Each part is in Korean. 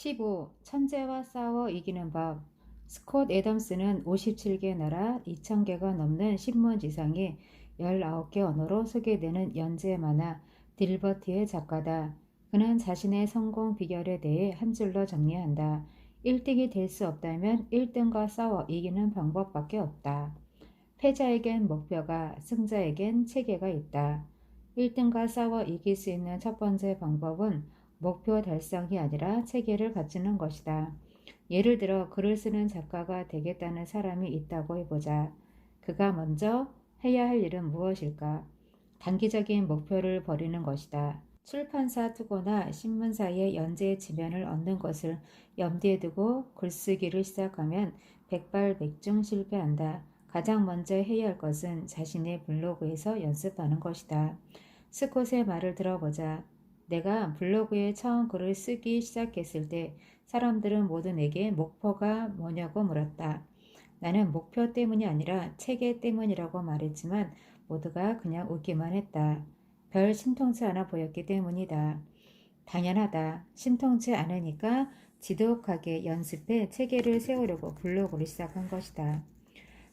15. 천재와 싸워 이기는 법. 스콧 애덤스는 57개 나라 2,000개가 넘는 신문지상에 19개 언어로 소개되는 연재 만화 딜버트의 작가다. 그는 자신의 성공 비결에 대해 한 줄로 정리한다. 1등이 될 수 없다면 1등과 싸워 이기는 방법밖에 없다. 패자에겐 목표가, 승자에겐 체계가 있다. 1등과 싸워 이길 수 있는 첫 번째 방법은 목표 달성이 아니라 체계를 갖추는 것이다. 예를 들어 글을 쓰는 작가가 되겠다는 사람이 있다고 해보자. 그가 먼저 해야 할 일은 무엇일까? 단기적인 목표를 버리는 것이다. 출판사 투고나 신문사의 연재 지면을 얻는 것을 염두에 두고 글쓰기를 시작하면 백발백중 실패한다. 가장 먼저 해야 할 것은 자신의 블로그에서 연습하는 것이다. 스콧의 말을 들어보자. 내가 블로그에 처음 글을 쓰기 시작했을 때 사람들은 모두 내게 목표가 뭐냐고 물었다. 나는 목표 때문이 아니라 체계 때문이라고 말했지만 모두가 그냥 웃기만 했다. 별 심통치 않아 보였기 때문이다. 당연하다. 심통치 않으니까 지독하게 연습해 체계를 세우려고 블로그를 시작한 것이다.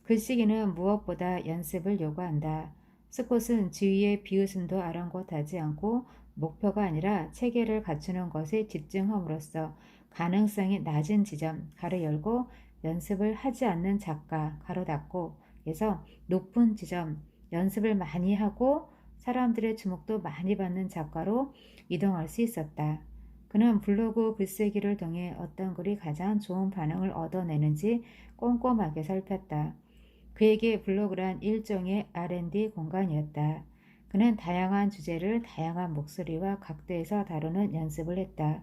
글쓰기는 무엇보다 연습을 요구한다. 스콧은 주위의 비웃음도 아랑곳하지 않고 목표가 아니라 체계를 갖추는 것에 집중함으로써 가능성이 낮은 지점 가로 열고 연습을 하지 않는 작가 가로 닫고 에서 높은 지점 연습을 많이 하고 사람들의 주목도 많이 받는 작가로 이동할 수 있었다. 그는 블로그 글쓰기를 통해 어떤 글이 가장 좋은 반응을 얻어내는지 꼼꼼하게 살폈다. 그에게 블로그란 일종의 R&D 공간이었다. 그는 다양한 주제를 다양한 목소리와 각도에서 다루는 연습을 했다.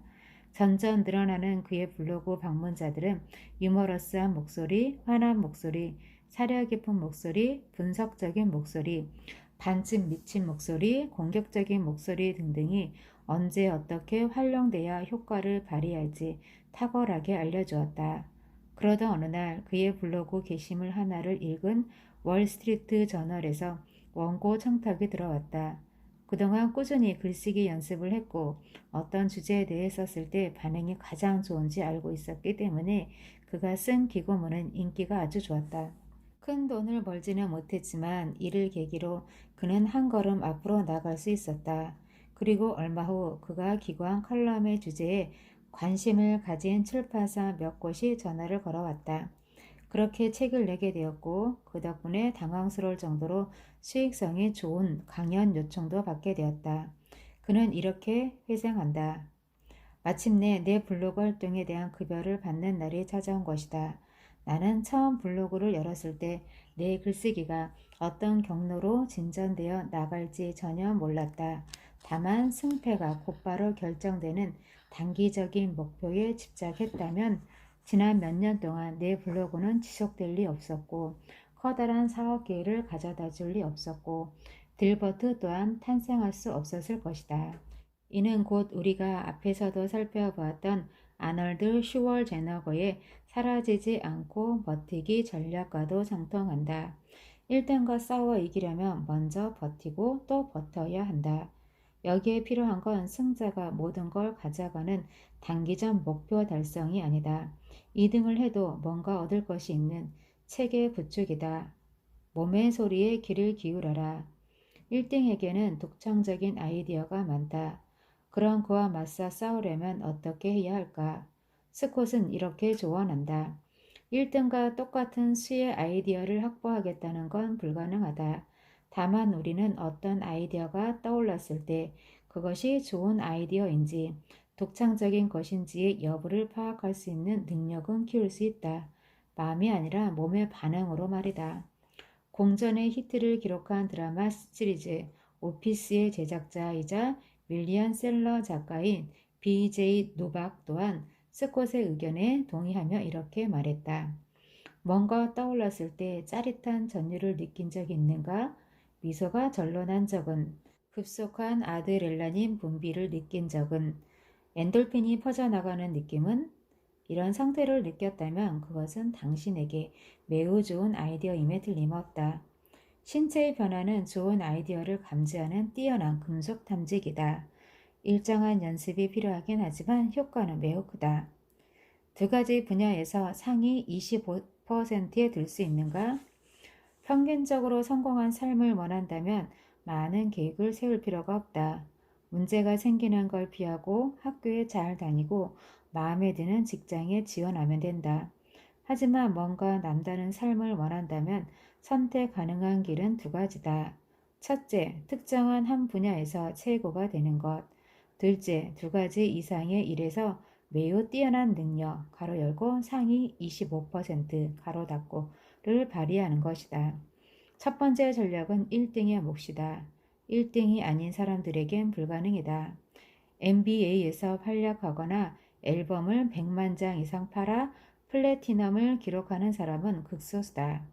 점점 늘어나는 그의 블로그 방문자들은 유머러스한 목소리, 환한 목소리, 사려 깊은 목소리, 분석적인 목소리, 반쯤 미친 목소리, 공격적인 목소리 등등이 언제 어떻게 활용돼야 효과를 발휘할지 탁월하게 알려주었다. 그러던 어느 날 그의 블로그 게시물 하나를 읽은 월스트리트 저널에서 원고 청탁이 들어왔다. 그동안 꾸준히 글쓰기 연습을 했고 어떤 주제에 대해 썼을 때 반응이 가장 좋은지 알고 있었기 때문에 그가 쓴 기고문은 인기가 아주 좋았다. 큰 돈을 벌지는 못했지만 이를 계기로 그는 한 걸음 앞으로 나갈 수 있었다. 그리고 얼마 후 그가 기고한 칼럼의 주제에 관심을 가진 출판사 몇 곳이 전화를 걸어왔다. 그렇게 책을 내게 되었고 그 덕분에 당황스러울 정도로 수익성이 좋은 강연 요청도 받게 되었다. 그는 이렇게 회상한다. 마침내 내 블로그 활동에 대한 급여를 받는 날이 찾아온 것이다. 나는 처음 블로그를 열었을 때 내 글쓰기가 어떤 경로로 진전되어 나갈지 전혀 몰랐다. 다만 승패가 곧바로 결정되는 단기적인 목표에 집착했다면 지난 몇 년 동안 내 블로그는 지속될 리 없었고 커다란 사업 계획을 가져다 줄 리 없었고 딜버트 또한 탄생할 수 없었을 것이다. 이는 곧 우리가 앞에서도 살펴보았던 아널드 슈월제너거의 사라지지 않고 버티기 전략과도 상통한다. 1등과 싸워 이기려면 먼저 버티고 또 버텨야 한다. 여기에 필요한 건 승자가 모든 걸 가져가는 단기적 목표 달성이 아니다. 2등을 해도 뭔가 얻을 것이 있는 체계 구축이다. 몸의 소리에 귀를 기울여라. 1등에게는 독창적인 아이디어가 많다. 그런 그와 맞서 싸우려면 어떻게 해야 할까? 스콧은 이렇게 조언한다. 1등과 똑같은 수의 아이디어를 확보하겠다는 건 불가능하다. 다만 우리는 어떤 아이디어가 떠올랐을 때 그것이 좋은 아이디어인지 독창적인 것인지의 여부를 파악할 수 있는 능력은 키울 수 있다. 마음이 아니라 몸의 반응으로 말이다. 공전의 히트를 기록한 드라마 시리즈 오피스의 제작자이자 밀리언셀러 작가인 B.J. 노박 또한 스콧의 의견에 동의하며 이렇게 말했다. 뭔가 떠올랐을 때 짜릿한 전율을 느낀 적이 있는가? 미소가 절로 난 적은, 급속한 아드레날린 분비를 느낀 적은, 엔돌핀이 퍼져나가는 느낌은? 이런 상태를 느꼈다면 그것은 당신에게 매우 좋은 아이디어임에 틀림없다. 신체의 변화는 좋은 아이디어를 감지하는 뛰어난 금속 탐지기다. 일정한 연습이 필요하긴 하지만 효과는 매우 크다. 두 가지 분야에서 상위 25%에 들 수 있는가? 평균적으로 성공한 삶을 원한다면 많은 계획을 세울 필요가 없다. 문제가 생기는 걸 피하고 학교에 잘 다니고 마음에 드는 직장에 지원하면 된다. 하지만 뭔가 남다른 삶을 원한다면 선택 가능한 길은 두 가지다. 첫째, 특정한 한 분야에서 최고가 되는 것. 둘째, 두 가지 이상의 일에서 매우 뛰어난 능력, 가로 열고 상위 25% 가로 닫고를 발휘하는 것이다. 첫 번째 전략은 1등의 몫이다. 1등이 아닌 사람들에겐 불가능이다. NBA에서 활약하거나 앨범을 100만 장 이상 팔아 플래티넘을 기록하는 사람은 극소수다.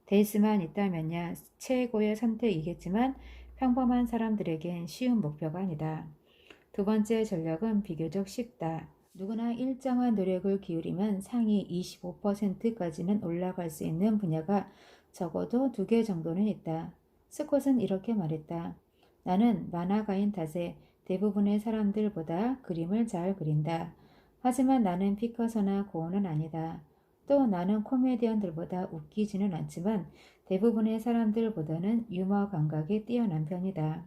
될 수만 있다면야 최고의 선택이겠지만 평범한 사람들에겐 쉬운 목표가 아니다. 두 번째 전략은 비교적 쉽다. 누구나 일정한 노력을 기울이면 상위 25%까지는 올라갈 수 있는 분야가 적어도 두 개 정도는 있다. 스콧은 이렇게 말했다. 나는 만화가인 탓에 대부분의 사람들보다 그림을 잘 그린다. 하지만 나는 피카소나 고흐는 아니다. 또 나는 코미디언들보다 웃기지는 않지만 대부분의 사람들보다는 유머 감각이 뛰어난 편이다.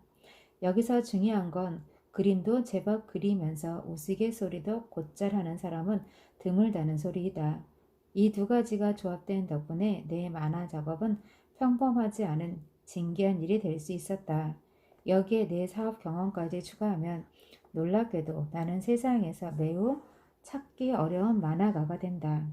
여기서 중요한 건 그림도 제법 그리면서 우스갯소리도 곧잘 하는 사람은 드물다는 소리이다. 이 두 가지가 조합된 덕분에 내 만화 작업은 평범하지 않은 진기한 일이 될 수 있었다. 여기에 내 사업 경험까지 추가하면 놀랍게도 나는 세상에서 매우 찾기 어려운 만화가가 된다.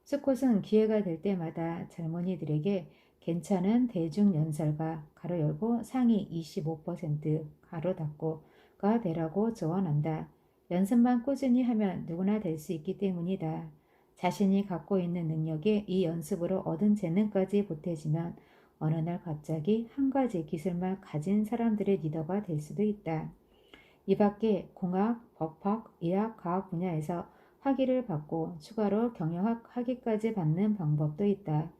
스콧은 기회가 될 때마다 젊은이들에게 괜찮은 대중연설가 가로 열고 상위 25% 가로 닫고가 되라고 조언한다. 연습만 꾸준히 하면 누구나 될 수 있기 때문이다. 자신이 갖고 있는 능력에 이 연습으로 얻은 재능까지 보태지면 어느 날 갑자기 한 가지 기술만 가진 사람들의 리더가 될 수도 있다. 이 밖에 공학, 법학, 의학, 과학 분야에서 학위를 받고 추가로 경영학 학위까지 받는 방법도 있다.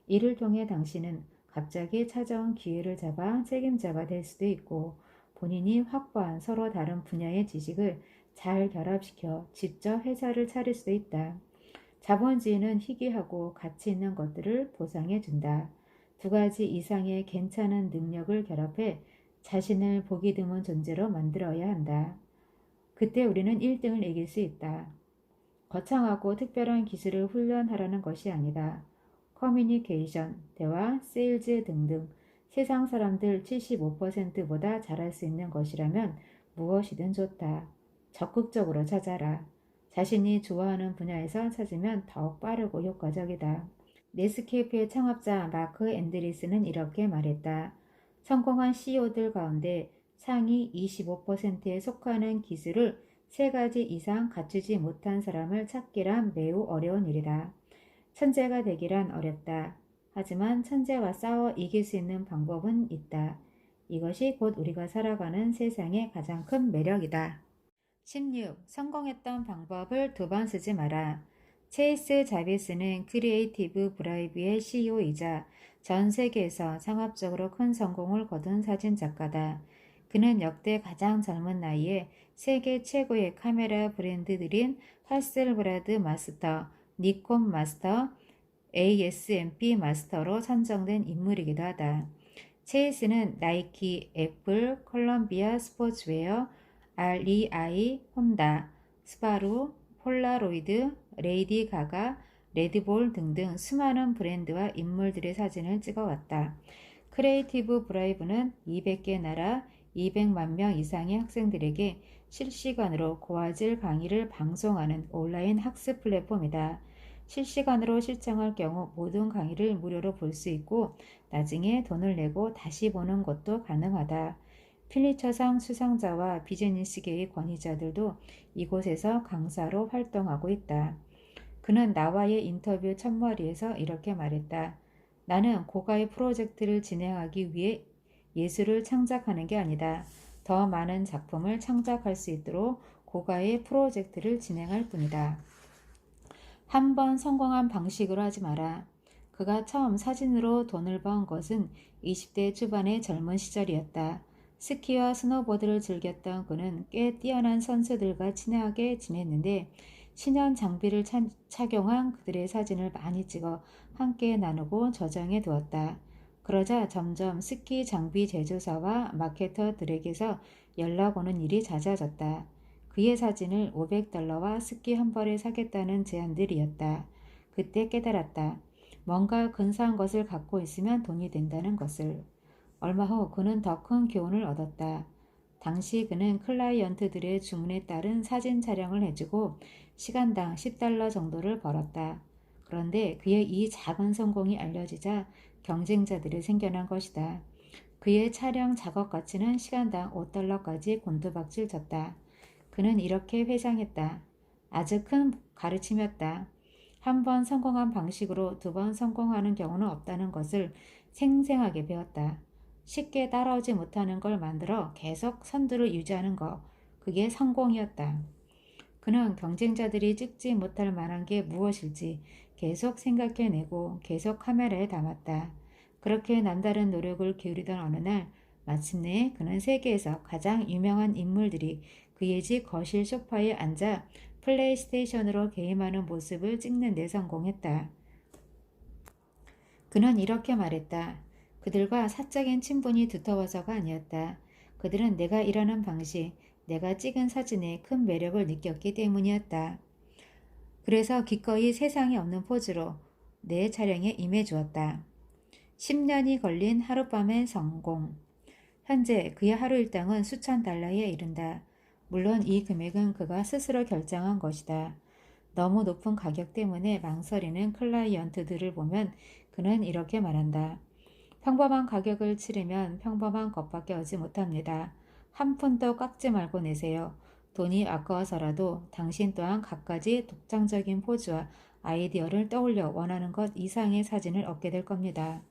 이를 통해 당신은 갑자기 찾아온 기회를 잡아 책임자가 될 수도 있고 본인이 확보한 서로 다른 분야의 지식을 잘 결합시켜 직접 회사를 차릴 수도 있다. 자본주의는 희귀하고 가치 있는 것들을 보상해 준다. 두 가지 이상의 괜찮은 능력을 결합해 자신을 보기 드문 존재로 만들어야 한다. 그때 우리는 1등을 이길 수 있다. 거창하고 특별한 기술을 훈련하라는 것이 아니다. 커뮤니케이션, 대화, 세일즈 등등 세상 사람들 75%보다 잘할 수 있는 것이라면 무엇이든 좋다. 적극적으로 찾아라. 자신이 좋아하는 분야에서 찾으면 더욱 빠르고 효과적이다. 넷스케이프의 창업자 마크 앤드리스는 이렇게 말했다. 성공한 CEO들 가운데 상위 25%에 속하는 기술을 세 가지 이상 갖추지 못한 사람을 찾기란 매우 어려운 일이다. 천재가 되기란 어렵다. 하지만 천재와 싸워 이길 수 있는 방법은 있다. 이것이 곧 우리가 살아가는 세상의 가장 큰 매력이다. 16. 성공했던 방법을 두 번 쓰지 마라. 체이스 자비스는 크리에이티브 브라이브의 CEO이자 전 세계에서 상업적으로 큰 성공을 거둔 사진작가다. 그는 역대 가장 젊은 나이에 세계 최고의 카메라 브랜드들인 하셀브라드 마스터, 니콘 마스터, ASMP 마스터로 선정된 인물이기도 하다. 체이스는 나이키, 애플, 콜롬비아 스포츠웨어, REI, 혼다, 스바루, 폴라로이드, 레이디 가가, 레드볼 등등 수많은 브랜드와 인물들의 사진을 찍어왔다. 크리에이티브 브라이브는 200개 나라 200만 명 이상의 학생들에게 실시간으로 고화질 강의를 방송하는 온라인 학습 플랫폼이다. 실시간으로 시청할 경우 모든 강의를 무료로 볼 수 있고 나중에 돈을 내고 다시 보는 것도 가능하다. 필리처상 수상자와 비즈니스계의 권위자들도 이곳에서 강사로 활동하고 있다. 그는 나와의 인터뷰 첫머리에서 이렇게 말했다. 나는 고가의 프로젝트를 진행하기 위해 예술을 창작하는 게 아니다. 더 많은 작품을 창작할 수 있도록 고가의 프로젝트를 진행할 뿐이다. 한 번 성공한 방식으로 하지 마라. 그가 처음 사진으로 돈을 번 것은 20대 초반의 젊은 시절이었다. 스키와 스노보드를 즐겼던 그는 꽤 뛰어난 선수들과 친하게 지냈는데 신형 장비를 착용한 그들의 사진을 많이 찍어 함께 나누고 저장해 두었다. 그러자 점점 스키 장비 제조사와 마케터들에게서 연락 오는 일이 잦아졌다. 그의 사진을 $500와 스키 한 벌에 사겠다는 제안들이었다. 그때 깨달았다. 뭔가 근사한 것을 갖고 있으면 돈이 된다는 것을. 얼마 후 그는 더 큰 교훈을 얻었다. 당시 그는 클라이언트들의 주문에 따른 사진 촬영을 해주고 시간당 $10 정도를 벌었다. 그런데 그의 이 작은 성공이 알려지자 경쟁자들이 생겨난 것이다. 그의 촬영 작업 가치는 시간당 $5까지 곤두박질 쳤다. 그는 이렇게 회상했다. 아주 큰 가르침이었다. 한 번 성공한 방식으로 두 번 성공하는 경우는 없다는 것을 생생하게 배웠다. 쉽게 따라오지 못하는 걸 만들어 계속 선두를 유지하는 것, 그게 성공이었다. 그는 경쟁자들이 찍지 못할 만한 게 무엇일지 계속 생각해내고 계속 카메라에 담았다. 그렇게 남다른 노력을 기울이던 어느 날 마침내 그는 세계에서 가장 유명한 인물들이 그의 집 거실 소파에 앉아 플레이스테이션으로 게임하는 모습을 찍는 데 성공했다. 그는 이렇게 말했다. 그들과 사적인 친분이 두터워서가 아니었다. 그들은 내가 일하는 방식, 내가 찍은 사진에 큰 매력을 느꼈기 때문이었다. 그래서 기꺼이 세상에 없는 포즈로 내 촬영에 임해주었다. 10년이 걸린 하룻밤의 성공. 현재 그의 하루 일당은 수천 달러에 이른다. 물론 이 금액은 그가 스스로 결정한 것이다. 너무 높은 가격 때문에 망설이는 클라이언트들을 보면 그는 이렇게 말한다. 평범한 가격을 치르면 평범한 것밖에 얻지 못합니다. 한 푼도 깎지 말고 내세요. 돈이 아까워서라도 당신 또한 갖가지 독창적인 포즈와 아이디어를 떠올려 원하는 것 이상의 사진을 얻게 될 겁니다.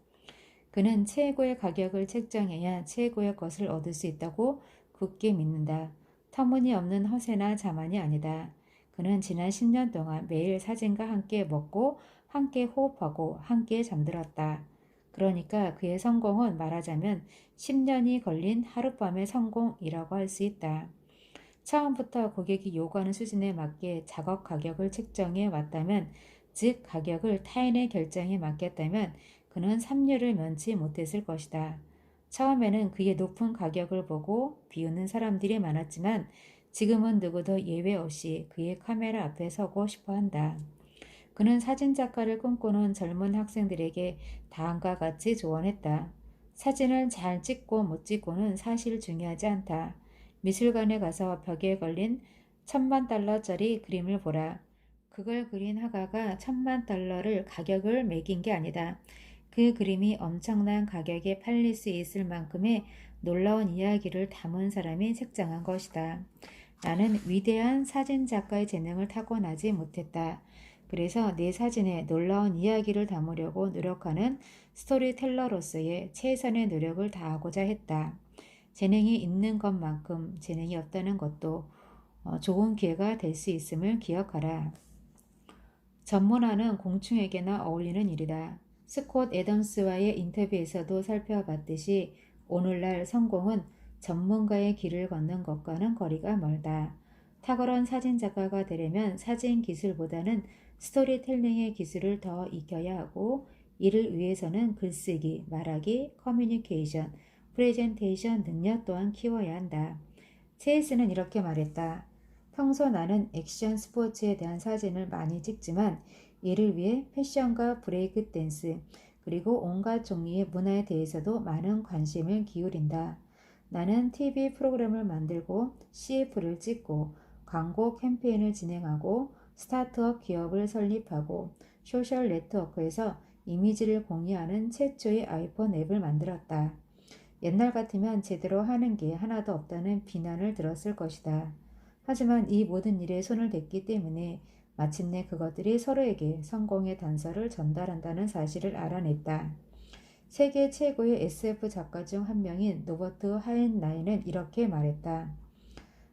그는 최고의 가격을 책정해야 최고의 것을 얻을 수 있다고 굳게 믿는다. 터무니없는 허세나 자만이 아니다. 그는 지난 10년 동안 매일 사진과 함께 먹고 함께 호흡하고 함께 잠들었다. 그러니까 그의 성공은 말하자면 10년이 걸린 하룻밤의 성공이라고 할 수 있다. 처음부터 고객이 요구하는 수준에 맞게 작업 가격을 책정해 왔다면, 즉 가격을 타인의 결정에 맡겼다면 그는 삼류를 면치 못했을 것이다. 처음에는 그의 높은 가격을 보고 비웃는 사람들이 많았지만 지금은 누구도 예외 없이 그의 카메라 앞에 서고 싶어 한다. 그는 사진작가를 꿈꾸는 젊은 학생들에게 다음과 같이 조언했다. 사진을 잘 찍고 못 찍고는 사실 중요하지 않다. 미술관에 가서 벽에 걸린 $10,000짜리 그림을 보라. 그걸 그린 화가가 $10,000를 가격을 매긴 게 아니다. 그 그림이 엄청난 가격에 팔릴 수 있을 만큼의 놀라운 이야기를 담은 사람이 책정한 것이다. 나는 위대한 사진작가의 재능을 타고나지 못했다. 그래서 내 사진에 놀라운 이야기를 담으려고 노력하는 스토리텔러로서의 최선의 노력을 다하고자 했다. 재능이 있는 것만큼 재능이 없다는 것도 좋은 기회가 될 수 있음을 기억하라. 전문화는 공충에게나 어울리는 일이다. 스콧 애덤스와의 인터뷰에서도 살펴봤듯이 오늘날 성공은 전문가의 길을 걷는 것과는 거리가 멀다. 탁월한 사진작가가 되려면 사진 기술보다는 스토리텔링의 기술을 더 익혀야 하고, 이를 위해서는 글쓰기, 말하기, 커뮤니케이션, 프레젠테이션 능력 또한 키워야 한다. 체이스는 이렇게 말했다. 평소 나는 액션 스포츠에 대한 사진을 많이 찍지만 이를 위해 패션과 브레이크 댄스 그리고 온갖 종류의 문화에 대해서도 많은 관심을 기울인다. 나는 TV 프로그램을 만들고 CF를 찍고 광고 캠페인을 진행하고 스타트업 기업을 설립하고 소셜 네트워크에서 이미지를 공유하는 최초의 아이폰 앱을 만들었다. 옛날 같으면 제대로 하는 게 하나도 없다는 비난을 들었을 것이다. 하지만 이 모든 일에 손을 댔기 때문에 마침내 그것들이 서로에게 성공의 단서를 전달한다는 사실을 알아냈다. 세계 최고의 SF 작가 중 한 명인 노버트 하인라인은 이렇게 말했다.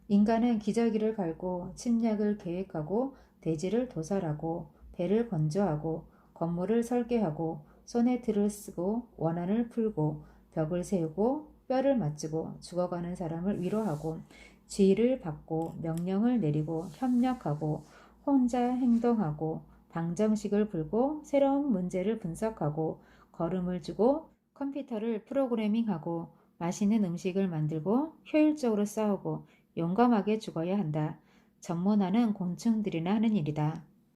인간은 기저귀를 갈고 침략을 계획하고 대지를 도살하고 배를 건조하고 건물을 설계하고 소네트를 쓰고 원한을 풀고 벽을 세우고 뼈를 맞추고 죽어가는 사람을 위로하고 지휘를 받고 명령을 내리고 협력하고 혼자 행동하고 방정식을 풀고 새로운 문제를 분석하고 걸음을 주고 컴퓨터를 프로그래밍하고 맛있는 음식을 만들고 효율적으로 싸우고 용감하게 죽어야 한다. 전문화는 곤충들이나 하는 일이다.